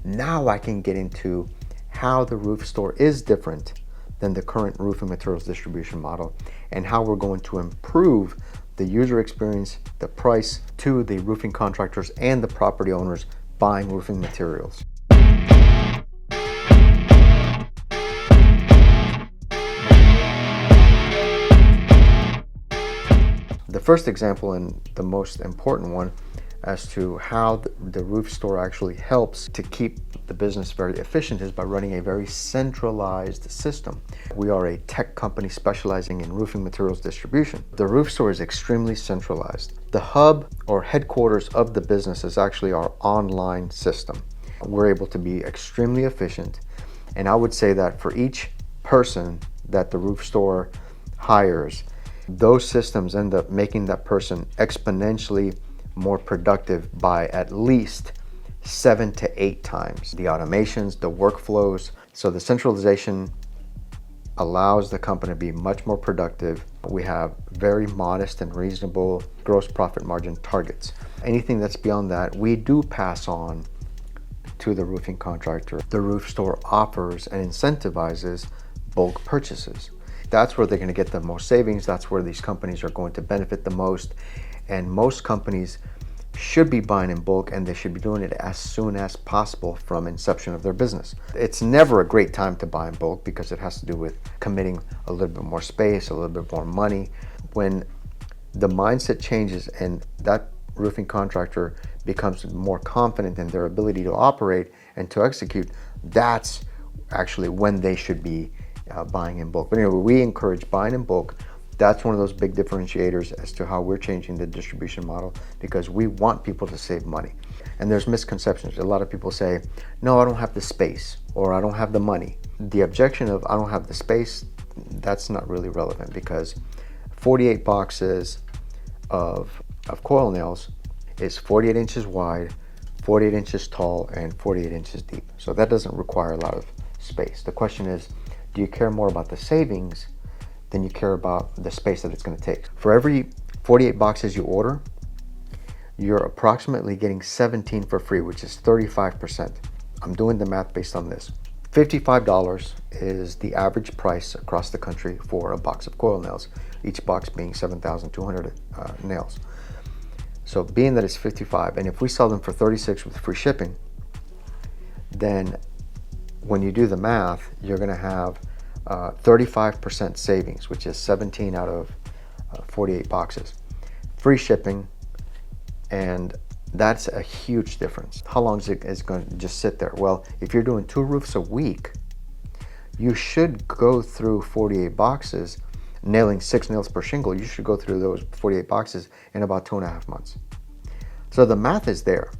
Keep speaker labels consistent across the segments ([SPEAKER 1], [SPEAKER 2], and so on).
[SPEAKER 1] Now I can get into how the roof store is different than the current roofing materials distribution model, and how we're going to improve the user experience, the price to the roofing contractors and the property owners buying roofing materials. The first example, and the most important one, as to how the roof store actually helps to keep the business very efficient, is by running a very centralized system. We are a tech company specializing in roofing materials distribution. The roof store is extremely centralized. The hub or headquarters of the business is actually our online system. We're able to be extremely efficient, and I would say that for each person that the roof store hires, those systems end up making that person exponentially more productive by at least 7 to 8 times. The automations, the workflows. So the centralization allows the company to be much more productive. We have very modest and reasonable gross profit margin targets. Anything that's beyond that, we do pass on to the roofing contractor. The roof store offers and incentivizes bulk purchases. That's where they're going to get the most savings. That's where these companies are going to benefit the most. And most companies should be buying in bulk, and they should be doing it as soon as possible from inception of their business. It's never a great time to buy in bulk because it has to do with committing a little bit more space, a little bit more money. When the mindset changes and that roofing contractor becomes more confident in their ability to operate and to execute, that's actually when they should be buying in bulk. But anyway, we encourage buying in bulk. That's one of those big differentiators as to how we're changing the distribution model, because we want people to save money. And there's misconceptions. A lot of people say, no, I don't have the space, or I don't have the money. The objection of I don't have the space, that's not really relevant, because 48 boxes of coil nails is 48 inches wide, 48 inches tall, and 48 inches deep. So that doesn't require a lot of space. The question is, do you care more about the savings than you care about the space that it's going to take? For every 48 boxes you order, you're approximately getting 17 for free, which is 35%. I'm doing the math based on this. $55 is the average price across the country for a box of coil nails, each box being 7,200 nails. So being that it's 55, and if we sell them for 36 with free shipping, then when you do the math, you're going to have 35% savings, which is 17 out of 48 boxes. Free shipping, and that's a huge difference. How long is it going to just sit there? Well, if you're doing 2 roofs a week, you should go through 48 boxes, nailing 6 nails per shingle. You should go through those 48 boxes in about 2.5 months. So the math is there.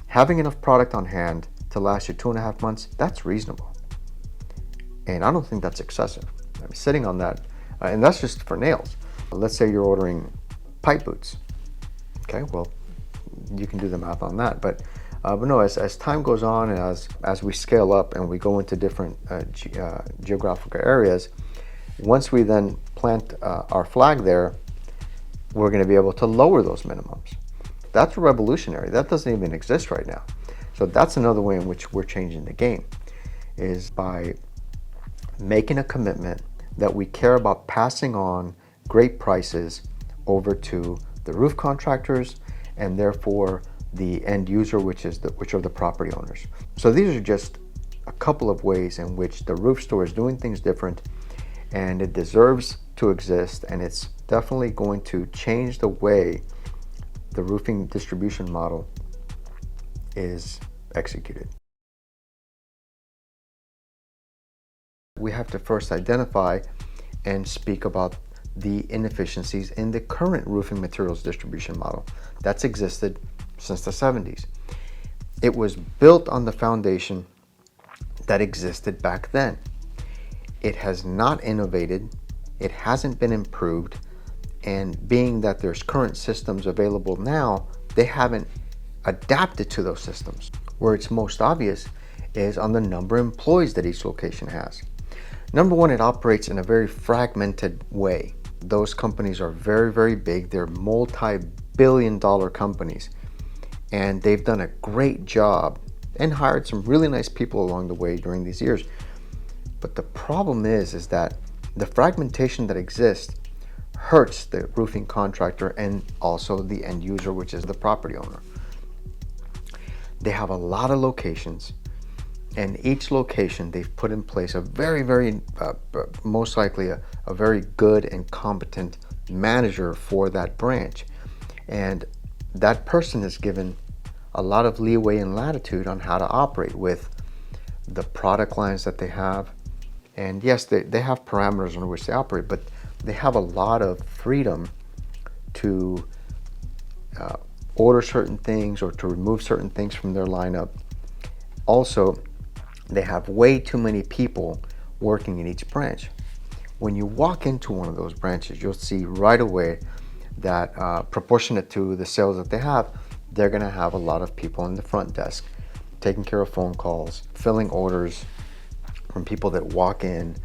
[SPEAKER 1] Having enough product on hand to last you 2.5 months, that's reasonable. And I don't think that's excessive. I mean, sitting on that, and that's just for nails. Let's say you're ordering pipe boots. Okay, well, you can do the math on that. But no, as time goes on, and as we scale up and we go into different geographical areas, once we then plant our flag there, we're going to be able to lower those minimums. That's revolutionary. That doesn't even exist right now. So that's another way in which we're changing the game, is by making a commitment that we care about passing on great prices over to the roof contractors, and therefore the end user, which are the property owners. So these are just a couple of ways in which the roof store is doing things different, and it deserves to exist, and it's definitely going to change the way the roofing distribution model is executed. We have to first identify and speak about the inefficiencies in the current roofing materials distribution model that's existed since the 70s. It was built on the foundation that existed back then. It has not innovated, it hasn't been improved, and being that there's current systems available now, they haven't adapted to those systems. Where it's most obvious is on the number of employees that each location has. Number one, it operates in a very fragmented way. Those companies are very, very big. They're multi-billion-dollar companies, and they've done a great job and hired some really nice people along the way during these years. But the problem is that the fragmentation that exists hurts the roofing contractor and also the end user, which is the property owner. They have a lot of locations, and each location they've put in place a very, most likely a very good and competent manager for that branch. And that person is given a lot of leeway and latitude on how to operate with the product lines that they have. And yes, they have parameters under which they operate, but they have a lot of freedom to order certain things or to remove certain things from their lineup. Also, they have way too many people working in each branch. When you walk into one of those branches, you'll see right away that proportionate to the sales that they have, they're going to have a lot of people in the front desk taking care of phone calls, filling orders from people that walk in,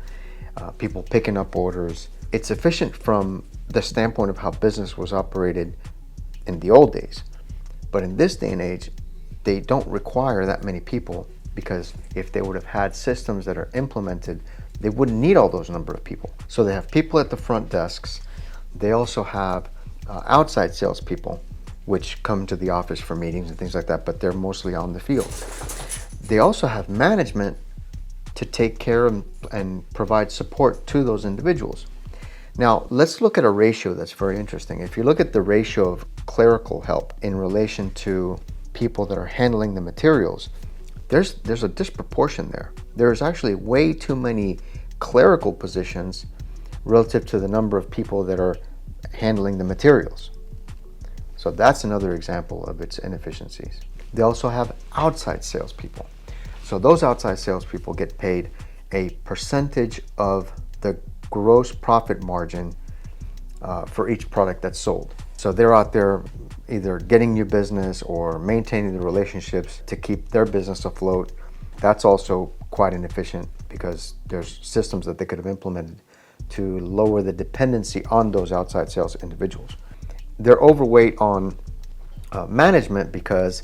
[SPEAKER 1] people picking up orders. It's efficient from the standpoint of how business was operated in the old days. But in this day and age, they don't require that many people, because if they would have had systems that are implemented, they wouldn't need all those number of people. So they have people at the front desks. They also have outside salespeople, which come to the office for meetings and things like that, but they're mostly on the field. They also have management to take care of and provide support to those individuals. Now, let's look at a ratio that's very interesting. If you look at the ratio of clerical help in relation to people that are handling the materials, there's a disproportion there. There's actually way too many clerical positions relative to the number of people that are handling the materials. So that's another example of its inefficiencies. They also have outside salespeople. So those outside salespeople get paid a percentage of the gross profit margin for each product that's sold. So they're out there either getting new business or maintaining the relationships to keep their business afloat. That's also quite inefficient, because there's systems that they could have implemented to lower the dependency on those outside sales individuals. They're overweight on management, because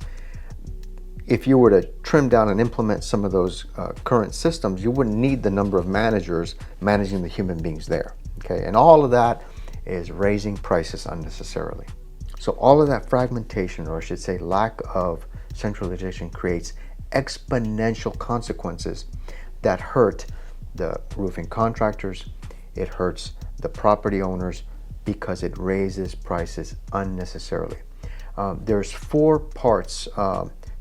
[SPEAKER 1] if you were to trim down and implement some of those current systems, you wouldn't need the number of managers managing the human beings there. Okay, and all of that is raising prices unnecessarily. So all of that fragmentation, or I should say lack of centralization, creates exponential consequences that hurt the roofing contractors. It hurts the property owners, because it raises prices unnecessarily. There's 4 parts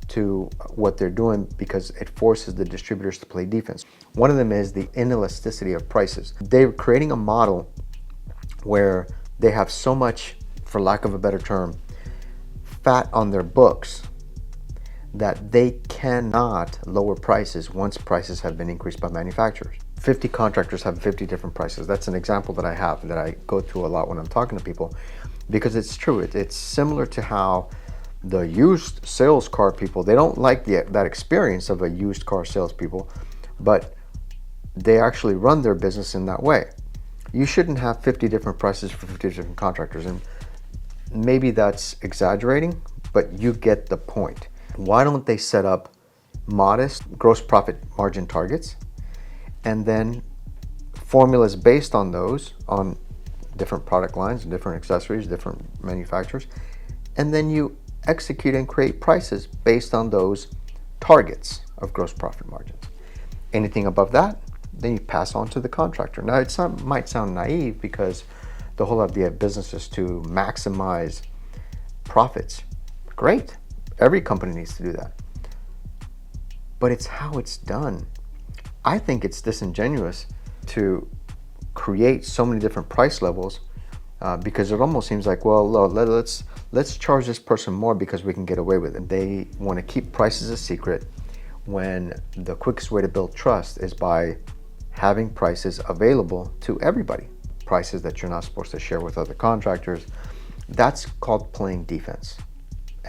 [SPEAKER 1] to what they're doing, because it forces the distributors to play defense. One of them is the inelasticity of prices. They're creating a model where they have so much, for lack of a better term, fat on their books that they cannot lower prices once prices have been increased by manufacturers. 50 contractors have 50 different prices. That's an example that I have, that I go through a lot when I'm talking to people, because it's true. It's similar to how the used sales car people, they don't like that experience of a used car salespeople, but they actually run their business in that way. You shouldn't have 50 different prices for 50 different contractors, and maybe that's exaggerating, but you get the point. Why don't they set up modest gross profit margin targets, and then formulas based on those, on different product lines, different accessories, different manufacturers, and then you execute and create prices based on those targets of gross profit margins. Anything above that, then you pass on to the contractor. Now, might sound naive, because the whole idea of business is to maximize profits. Great. Every company needs to do that. But it's how it's done. I think it's disingenuous to create so many different price levels, because it almost seems like, well, let's charge this person more because we can get away with it. They want to keep prices a secret, when the quickest way to build trust is by having prices available to everybody, prices that you're not supposed to share with other contractors. That's called playing defense.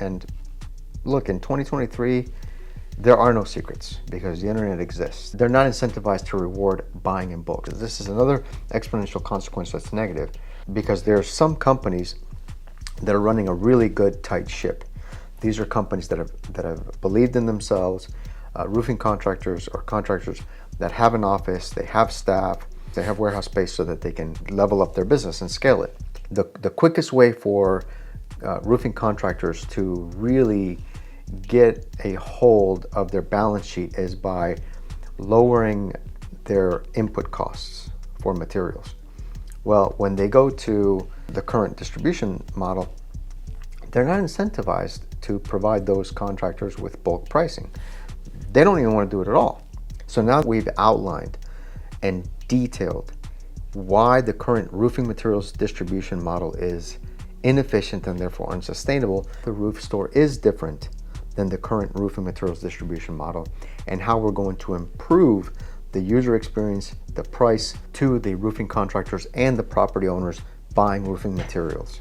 [SPEAKER 1] And look, in 2023, there are no secrets, because the internet exists. They're not incentivized to reward buying in bulk. This is another exponential consequence that's negative, because there are some companies that are running a really good tight ship. These are companies that have believed in themselves, roofing contractors or contractors that have an office, they have staff, they have warehouse space so that they can level up their business and scale it. The quickest way for roofing contractors to really get a hold of their balance sheet is by lowering their input costs for materials. Well, when they go to the current distribution model, they're not incentivized to provide those contractors with bulk pricing. They don't even want to do it at all. So now we've outlined and detailed why the current roofing materials distribution model is inefficient and therefore unsustainable. The roof store is different than the current roofing materials distribution model, and how we're going to improve the user experience, the price to the roofing contractors and the property owners buying roofing materials.